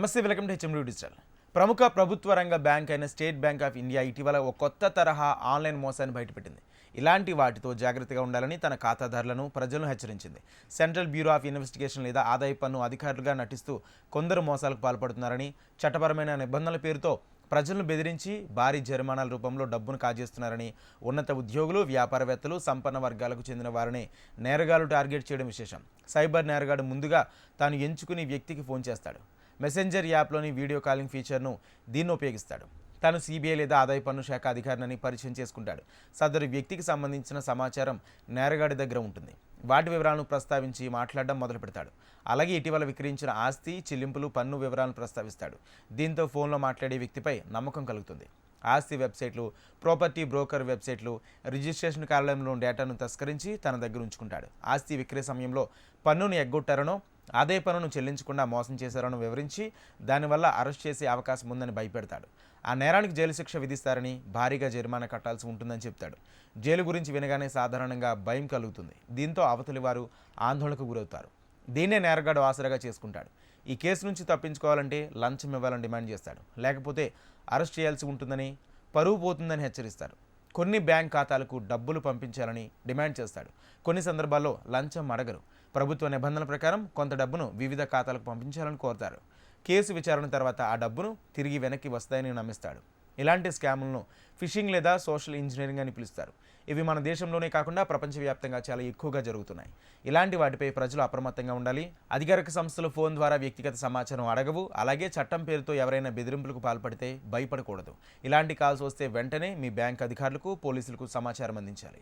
నమస్తే, welcome to HMD digital. ప్రముఖ ప్రభుత్వ రంగ బ్యాంక్ అయిన స్టేట్ బ్యాంక్ ఆఫ్ ఇండియా ఇటీవల ఒక కొత్త తరహా ఆన్లైన్ మోసాన్ని బయటపెట్టింది. ఇలాంటి వాటితో జాగ్రత్తగా ఉండాలని తన ఖాతాదారులను, ప్రజలను హెచ్చరించింది. సెంట్రల్ బ్యూరో ఆఫ్ ఇన్వెస్టిగేషన్ లేదా ఆదాయ పన్ను అధికారులుగా నటిస్తూ కొందరు మోసాలకు పాల్పడుతున్నారని, చట్టపరమైన నిబంధనల పేరుతో ప్రజలను బెదిరించి భారీ జరిమానాల రూపంలో డబ్బును కాజేస్తున్నారని, ఉన్నత ఉద్యోగులు, వ్యాపారవేత్తలు, సంపన్న వర్గాలకు చెందిన వారిని నేరగాళ్లు టార్గెట్ చేయడం విశేషం. సైబర్ నేరగాడు ముందుగా తాను ఎంచుకుని వ్యక్తికి ఫోన్ చేస్తాడు. మెసెంజర్ యాప్లోని వీడియో కాలింగ్ ఫీచర్ను దీన్ని ఉపయోగిస్తాడు. తాను సిబిఐ లేదా ఆదాయ పన్ను శాఖ అధికారిని పరిచయం చేసుకుంటాడు. సదరు వ్యక్తికి సంబంధించిన సమాచారం నేరగాడి దగ్గర ఉంటుంది. వాటి వివరాలను ప్రస్తావించి మాట్లాడడం మొదలు పెడతాడు. అలాగే ఇటీవల విక్రయించిన ఆస్తి, చెల్లింపులు, పన్ను వివరాలను ప్రస్తావిస్తాడు. దీంతో ఫోన్లో మాట్లాడే వ్యక్తిపై నమ్మకం కలుగుతుంది. ఆస్తి వెబ్సైట్లు, ప్రాపర్టీ బ్రోకర్ వెబ్సైట్లు, రిజిస్ట్రేషన్ కార్యాలయంలోని డేటాను తస్కరించి తన దగ్గర ఉంచుకుంటాడు. ఆస్తి విక్రయ సమయంలో పన్నును ఎగ్గొట్టారనో, ఆదాయ పన్నును చెల్లించకుండా మోసం చేశారనో వివరించి దానివల్ల అరెస్ట్ చేసే అవకాశం ఉందని భయపెడతాడు. ఆ నేరానికి జైలు శిక్ష విధిస్తారని, భారీగా జరిమానా కట్టాల్సి ఉంటుందని చెప్తాడు. జైలు గురించి వినగానే సాధారణంగా భయం కలుగుతుంది. దీంతో అవతలి వారు ఆందోళనకు గురవుతారు. దీన్నే నేరగాడు ఆసరాగా చేసుకుంటాడు. ఈ కేసు నుంచి తప్పించుకోవాలంటే లంచం ఇవ్వాలని డిమాండ్ చేస్తాడు. లేకపోతే అరెస్ట్ చేయాల్సి ఉంటుందని, పరువు పోతుందని హెచ్చరిస్తారు. కొన్ని బ్యాంక్ ఖాతాలకు డబ్బులు పంపించాలని డిమాండ్ చేస్తాడు. కొన్ని సందర్భాల్లో లంచం అడగరు. ప్రభుత్వ నిబంధనల ప్రకారం కొంత డబ్బును వివిధ ఖాతాలకు పంపించాలని కోరుతారు. కేసు విచారణ తర్వాత ఆ డబ్బును తిరిగి వెనక్కి వస్తాయని నమ్మిస్తాడు. ఇలాంటి స్కాములను ఫిషింగ్ లేదా సోషల్ ఇంజనీరింగ్ అని పిలుస్తారు. ఇవి మన దేశంలోనే కాకుండా ప్రపంచవ్యాప్తంగా చాలా ఎక్కువగా జరుగుతున్నాయి. ఇలాంటి వాటిపై ప్రజలు అప్రమత్తంగా ఉండాలి. అధికారిక సంస్థలు ఫోన్ ద్వారా వ్యక్తిగత సమాచారం అడగవు. అలాగే చట్టం పేరుతో ఎవరైనా బెదిరింపులకు పాల్పడితే భయపడకూడదు. ఇలాంటి కాల్స్ వస్తే వెంటనే మీ బ్యాంక్ అధికారులకు, పోలీసులకు సమాచారం అందించాలి.